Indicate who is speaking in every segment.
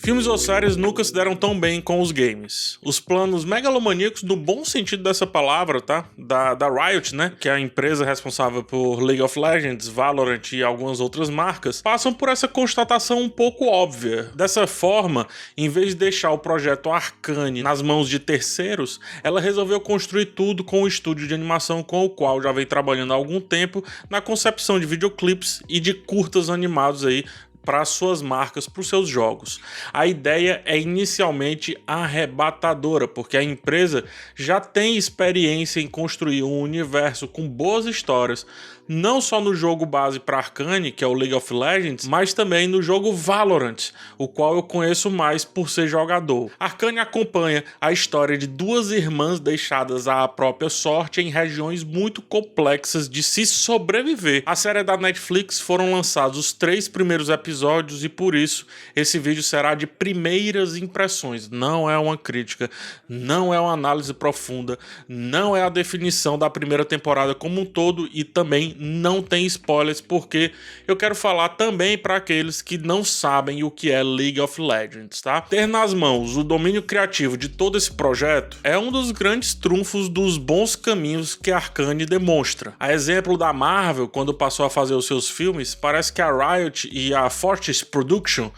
Speaker 1: Filmes ou séries nunca se deram tão bem com os games. Os planos megalomaníacos, no bom sentido dessa palavra, tá? Da Riot, né? Que é a empresa responsável por League of Legends, Valorant e algumas outras marcas, passam por essa constatação um pouco óbvia. Dessa forma, em vez de deixar o projeto Arcane nas mãos de terceiros, ela resolveu construir tudo com o estúdio de animação com o qual já vem trabalhando há algum tempo na concepção de videoclipes e de curtas animados aí para suas marcas, para os seus jogos. A ideia é inicialmente arrebatadora, porque a empresa já tem experiência em construir um universo com boas histórias, não só no jogo base para Arcane, que é o League of Legends, mas também no jogo Valorant, o qual eu conheço mais por ser jogador. Arcane acompanha a história de duas irmãs deixadas à própria sorte em regiões muito complexas de se sobreviver. A série da Netflix foram lançados os 3 primeiros episódios e por isso esse vídeo será de primeiras impressões. Não é uma crítica, não é uma análise profunda, não é a definição da primeira temporada como um todo e também não tem spoilers, porque eu quero falar também para aqueles que não sabem o que é League of Legends, tá? Ter nas mãos o domínio criativo de todo esse projeto é um dos grandes trunfos dos bons caminhos que a Arcane demonstra. A exemplo da Marvel, quando passou a fazer os seus filmes, parece que a Riot e a Fortress Production,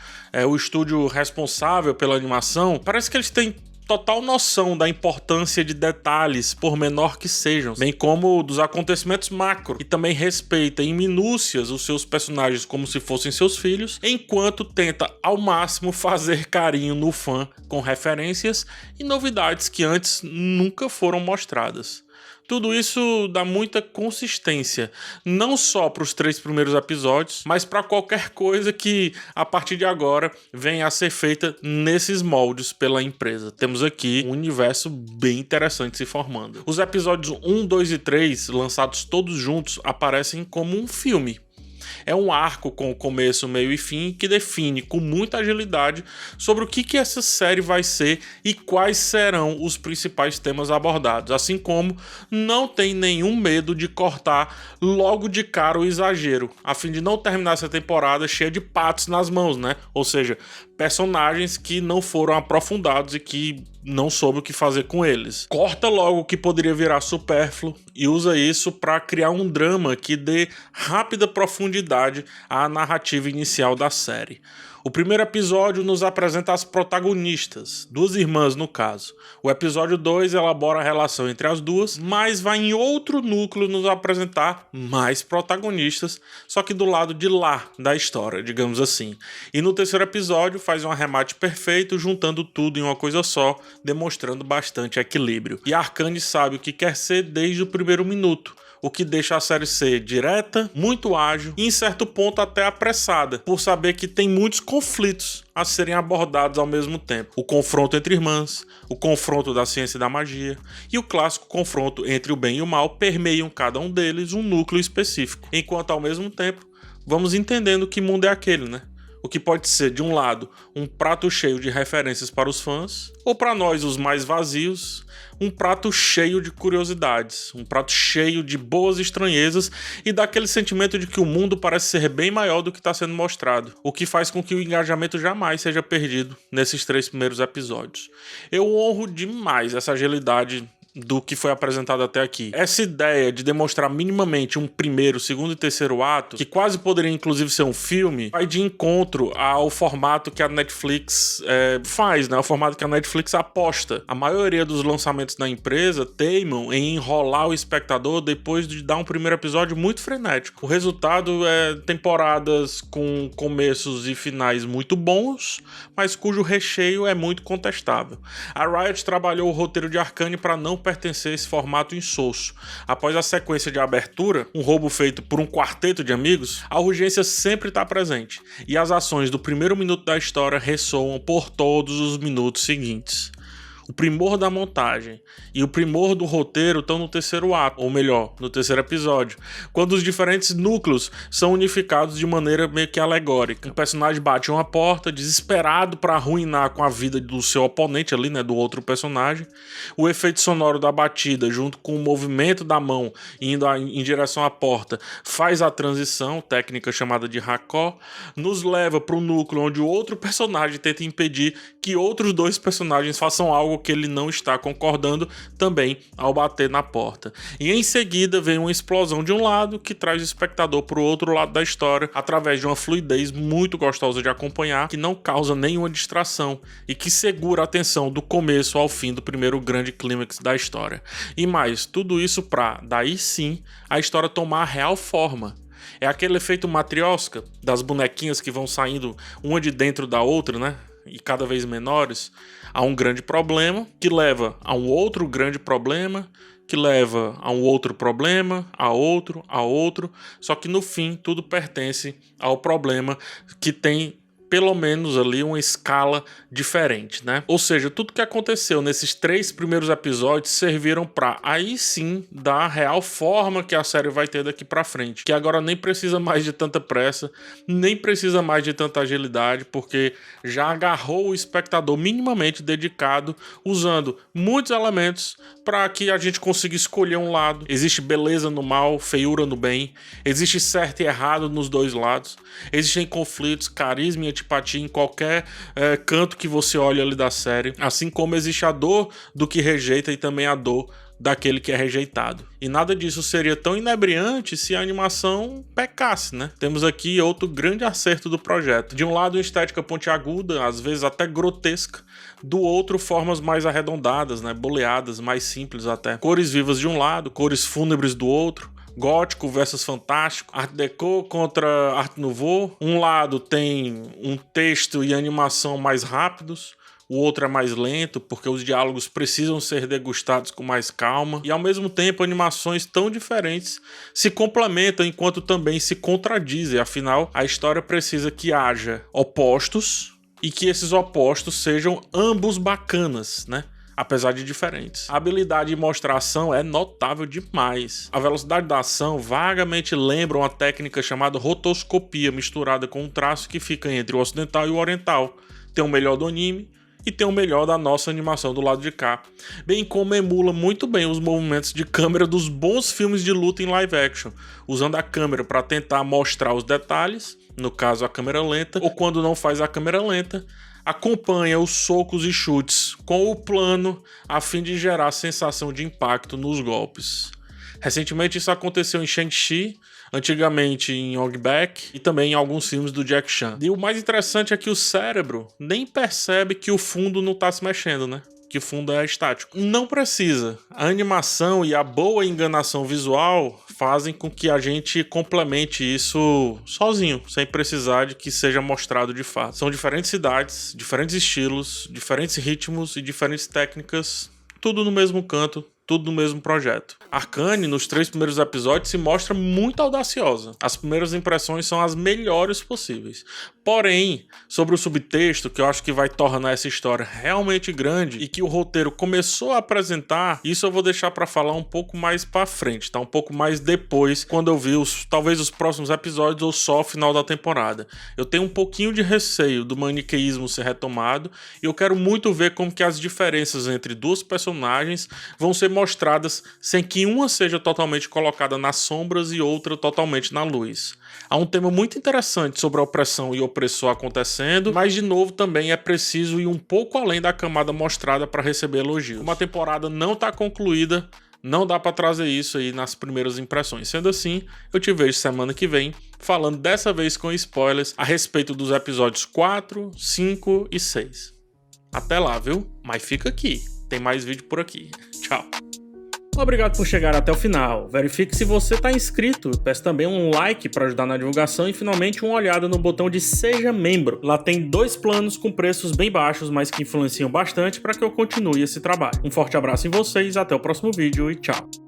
Speaker 1: o estúdio responsável pela animação, parece que eles têm total noção da importância de detalhes, por menor que sejam, bem como dos acontecimentos macro, e também respeita em minúcias os seus personagens como se fossem seus filhos, enquanto tenta ao máximo fazer carinho no fã com referências e novidades que antes nunca foram mostradas. Tudo isso dá muita consistência, não só para os 3 primeiros episódios, mas para qualquer coisa que, a partir de agora, venha a ser feita nesses moldes pela empresa. Temos aqui um universo bem interessante se formando. Os episódios 1, 2 e 3, lançados todos juntos, aparecem como um filme. É um arco com começo, meio e fim que define com muita agilidade sobre o que essa série vai ser e quais serão os principais temas abordados, assim como não tem nenhum medo de cortar logo de cara o exagero, a fim de não terminar essa temporada cheia de patos nas mãos, né? Ou seja, personagens que não foram aprofundados e que não soube o que fazer com eles. Corta logo o que poderia virar supérfluo e usa isso para criar um drama que dê rápida profundidade à narrativa inicial da série. O primeiro episódio nos apresenta as protagonistas, 2 irmãs no caso. O episódio 2 elabora a relação entre as duas, mas vai em outro núcleo nos apresentar mais protagonistas, só que do lado de lá da história, digamos assim. E no terceiro episódio faz um arremate perfeito, juntando tudo em uma coisa só, demonstrando bastante equilíbrio. E a Arcane sabe o que quer ser desde o primeiro minuto, o que deixa a série ser direta, muito ágil e em certo ponto até apressada, por saber que tem muitos conflitos a serem abordados ao mesmo tempo. O confronto entre irmãs, o confronto da ciência e da magia e o clássico confronto entre o bem e o mal permeiam cada um deles um núcleo específico, enquanto ao mesmo tempo vamos entendendo que mundo é aquele, né? O que pode ser, de um lado, um prato cheio de referências para os fãs, ou para nós, os mais vazios, um prato cheio de curiosidades, um prato cheio de boas estranhezas e daquele sentimento de que o mundo parece ser bem maior do que está sendo mostrado, o que faz com que o engajamento jamais seja perdido nesses 3 primeiros episódios. Eu honro demais essa agilidade do que foi apresentado até aqui. Essa ideia de demonstrar minimamente um primeiro, segundo e terceiro ato, que quase poderia inclusive ser um filme, vai de encontro ao formato que a Netflix faz, né? O formato que a Netflix aposta. A maioria dos lançamentos da empresa teimam em enrolar o espectador depois de dar um primeiro episódio muito frenético. O resultado é temporadas com começos e finais muito bons, mas cujo recheio é muito contestável. A Riot trabalhou o roteiro de Arcane para não pertencer a esse formato insosso. Após a sequência de abertura, um roubo feito por um quarteto de amigos, a urgência sempre está presente, e as ações do primeiro minuto da história ressoam por todos os minutos seguintes. o primor da montagem e o primor do roteiro estão no terceiro ato, ou melhor, no terceiro episódio, quando os diferentes núcleos são unificados de maneira meio que alegórica. O personagem bate uma porta, desesperado para arruinar com a vida do seu oponente ali, né, do outro personagem. O efeito sonoro da batida, junto com o movimento da mão indo em direção à porta, faz a transição, técnica chamada de racó, nos leva para o núcleo onde o outro personagem tenta impedir que outros dois personagens façam algo que ele não está concordando também ao bater na porta. E em seguida vem uma explosão de um lado que traz o espectador para o outro lado da história através de uma fluidez muito gostosa de acompanhar, que não causa nenhuma distração e que segura a atenção do começo ao fim do primeiro grande clímax da história. E mais, tudo isso para, daí sim, a história tomar a real forma. É aquele efeito matrioska das bonequinhas que vão saindo uma de dentro da outra, né? E cada vez menores, a um grande problema, que leva a um outro grande problema, que leva a um outro problema, a outro, só que no fim tudo pertence ao problema que tem pelo menos ali uma escala diferente, né? Ou seja, tudo que aconteceu nesses 3 primeiros episódios serviram para aí sim dar a real forma que a série vai ter daqui para frente, que agora nem precisa mais de tanta pressa, nem precisa mais de tanta agilidade, porque já agarrou o espectador minimamente dedicado, usando muitos elementos para que a gente consiga escolher um lado. Existe beleza no mal, feiura no bem, existe certo e errado nos dois lados, existem conflitos, carisma e antipatia em qualquer canto que você olha ali da série, assim como existe a dor do que rejeita e também a dor daquele que é rejeitado. E nada disso seria tão inebriante se a animação pecasse, né? Temos aqui outro grande acerto do projeto. De um lado, uma estética pontiaguda, às vezes até grotesca, do outro, formas mais arredondadas, né? Boleadas, mais simples até. Cores vivas de um lado, cores fúnebres do outro. Gótico versus fantástico, Art Deco contra Art Nouveau. Um lado tem um texto e animação mais rápidos, o outro é mais lento, porque os diálogos precisam ser degustados com mais calma. E ao mesmo tempo, animações tão diferentes se complementam enquanto também se contradizem. Afinal, a história precisa que haja opostos e que esses opostos sejam ambos bacanas, né? Apesar de diferentes. A habilidade de mostrar ação é notável demais. A velocidade da ação vagamente lembra uma técnica chamada rotoscopia, misturada com um traço que fica entre o ocidental e o oriental. Tem o melhor do anime e tem o melhor da nossa animação do lado de cá, bem como emula muito bem os movimentos de câmera dos bons filmes de luta em live action, usando a câmera para tentar mostrar os detalhes, no caso a câmera lenta, ou quando não faz a câmera lenta, acompanha os socos e chutes com o plano a fim de gerar sensação de impacto nos golpes. Recentemente isso aconteceu em Shang-Chi, antigamente em Ong Bak e também em alguns filmes do Jack Chan. E o mais interessante é que o cérebro nem percebe que o fundo não está se mexendo, né? Que o fundo é estático. Não precisa. A animação e a boa enganação visual fazem com que a gente complemente isso sozinho, sem precisar de que seja mostrado de fato. São diferentes cidades, diferentes estilos, diferentes ritmos e diferentes técnicas, tudo no mesmo canto, tudo no mesmo projeto. Arcane, nos 3 primeiros episódios, se mostra muito audaciosa. As primeiras impressões são as melhores possíveis. Porém, sobre o subtexto, que eu acho que vai tornar essa história realmente grande e que o roteiro começou a apresentar, isso eu vou deixar para falar um pouco mais para frente, tá? Um pouco mais depois, quando eu vi talvez os próximos episódios ou só o final da temporada. Eu tenho um pouquinho de receio do maniqueísmo ser retomado e eu quero muito ver como que as diferenças entre duas personagens vão ser mostradas sem que uma seja totalmente colocada nas sombras e outra totalmente na luz. Há um tema muito interessante sobre a opressão e opressor acontecendo, mas de novo também é preciso ir um pouco além da camada mostrada para receber elogios. Como a temporada não está concluída, não dá para trazer isso aí nas primeiras impressões. Sendo assim, eu te vejo semana que vem, falando dessa vez com spoilers a respeito dos episódios 4, 5 e 6. Até lá, viu? Mas fica aqui, tem mais vídeo por aqui. Tchau! Obrigado por chegar até o final. Verifique se você está inscrito. Peço também um like para ajudar na divulgação e finalmente uma olhada no botão de Seja Membro. Lá tem 2 planos com preços bem baixos, mas que influenciam bastante para que eu continue esse trabalho. Um forte abraço em vocês, até o próximo vídeo e tchau!